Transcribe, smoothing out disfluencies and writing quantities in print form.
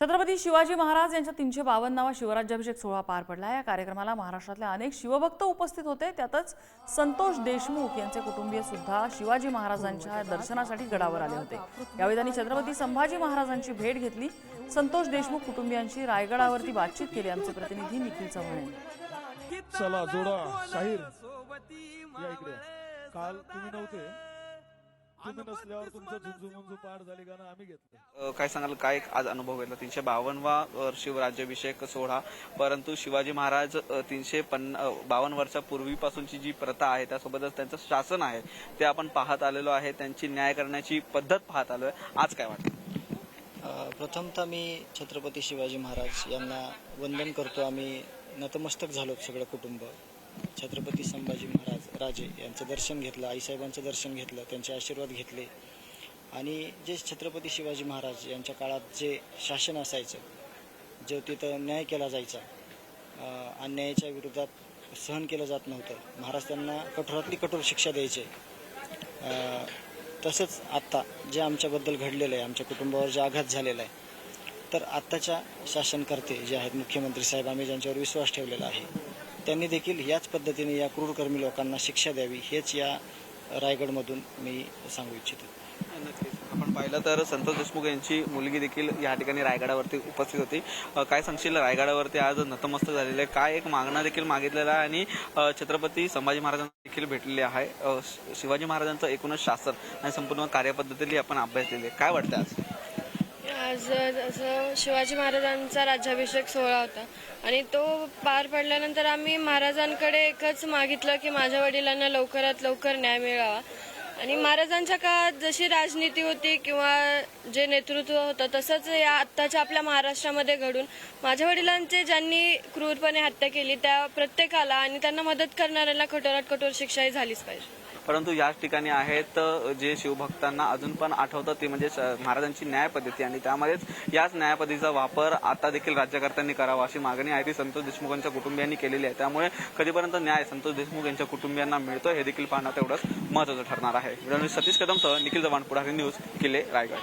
छत्रपती शिवाजी महाराज यांच्या 352वा शिवराज्याभिषेक सोहळा पार पडला। या कार्यक्रमाला महाराष्ट्रातल्या अनेक शिवभक्त उपस्थित होते। त्यातच संतोष देशमुख यांचे कुटुंबीय सुद्धा शिवाजी महाराजांच्या दर्शनासाठी गडावर आले होते। यावेळी त्यांनी छत्रपती संभाजी महाराजांची भेट घेतली। संतोष देशमुख कुटुंबियांशी रायगडावरती बातचीत केली। आमचे प्रतिनिधी निखिल चव्हाण। चला जोडा शाहीर या इकडे। काल तुम्ही नव्हते, तुम्ही नसल्यावर तुमचं झुंझुमंजू पार झाली गाणं आम्ही घेतलं। काय सांगाल, काय आज अनुभव घेतला 352वा शिवराज्याभिषेक सोहळा? परंतु शिवाजी महाराज 352 वर्षापूर्वीपासूनची जी प्रथा आहे त्यासोबतच त्यांचं शासन आहे ते आपण पाहत आलेलो आहे, त्यांची न्याय करण्याची पद्धत पाहत आलोय। आज काय वाटतं? प्रथमतः मी छत्रपती शिवाजी महाराज यांना वंदन करतो। आम्ही नतमस्तक झालो सगळं कुटुंब। छत्रपती संभाजी महाराज राजे यांचं दर्शन घेतलं, आईसाहेबांचं दर्शन घेतलं, त्यांचे आशीर्वाद घेतले। आणि जे छत्रपती शिवाजी महाराज यांच्या काळात जे शासन असायचं, जो तिथं न्याय केला जायचा, अन्यायाच्या विरोधात सहन केलं जात नव्हतं, महाराज त्यांना कठोरातली कठोर शिक्षा द्यायचे। तसंच आत्ता जे आमच्याबद्दल घडलेलं आहे, आमच्या कुटुंबावर जे आघात झालेला आहे, तर आत्ताच्या शासनकर्ते जे आहेत, मुख्यमंत्री साहेब, आम्ही ज्यांच्यावर विश्वास ठेवलेला आहे, त्यांनी देखील याच पद्धतीने या क्रूरकर्मी लोकांना शिक्षा द्यावी, हेच या रायगडमधून मी सांगू इच्छितो। नक्कीच आपण पाहिलं तर संतोष देशमुख यांची मुलगी देखील या ठिकाणी रायगडावरती उपस्थित होती। काय सांगशील, रायगडावरती आज नतमस्तक झालेले, काय एक मागणं देखील मागितलेला आहे आणि छत्रपती संभाजी महाराजांना देखील भेटलेले आहे। शिवाजी महाराजांचं एकूणच शासन आणि संपूर्ण कार्यपद्धती आपण अभ्यासलेली आहे। काय वाटतं आज? जसं शिवाजी महाराजांचा राज्याभिषेक सोहळा होता आणि तो पार पडल्यानंतर आम्ही महाराजांकडे एकच मागितलं की माझ्या वडिलांना लवकरात लवकर न्याय मिळावा। आणि महाराजांच्या काळात जशी राजनीती होती किंवा जे नेतृत्व होतं तसंच या आत्ताच्या आपल्या महाराष्ट्रामध्ये घडून माझ्या वडिलांचे ज्यांनी क्रूरपणे हत्या केली त्या प्रत्येकाला आणि त्यांना मदत करणाऱ्याला कठोरात कठोर शिक्षाही झालीच पाहिजे। परंतु याच ठिकाणी आहेत जे शिवभक्तांना अजून पण आठवतं ते म्हणजे महाराजांची न्यायपद्धती, आणि त्यामध्येच याच न्यायपद्धतीचा वापर आता देखील राज्यकर्त्यांनी करावा अशी मागणी आहे ती संतोष देशमुखांच्या कुटुंबियांनी केलेली आहे। त्यामुळे कधीपर्यंत न्याय संतोष देशमुख यांच्या कुटुंबियांना मिळतो हे देखील पाहणं तेवढंच महत्त्वाचं ठरणार आहे। सतीश कदमसह निखिल चव्हाण, पुढारी न्यूज, किल्ले, रायगड।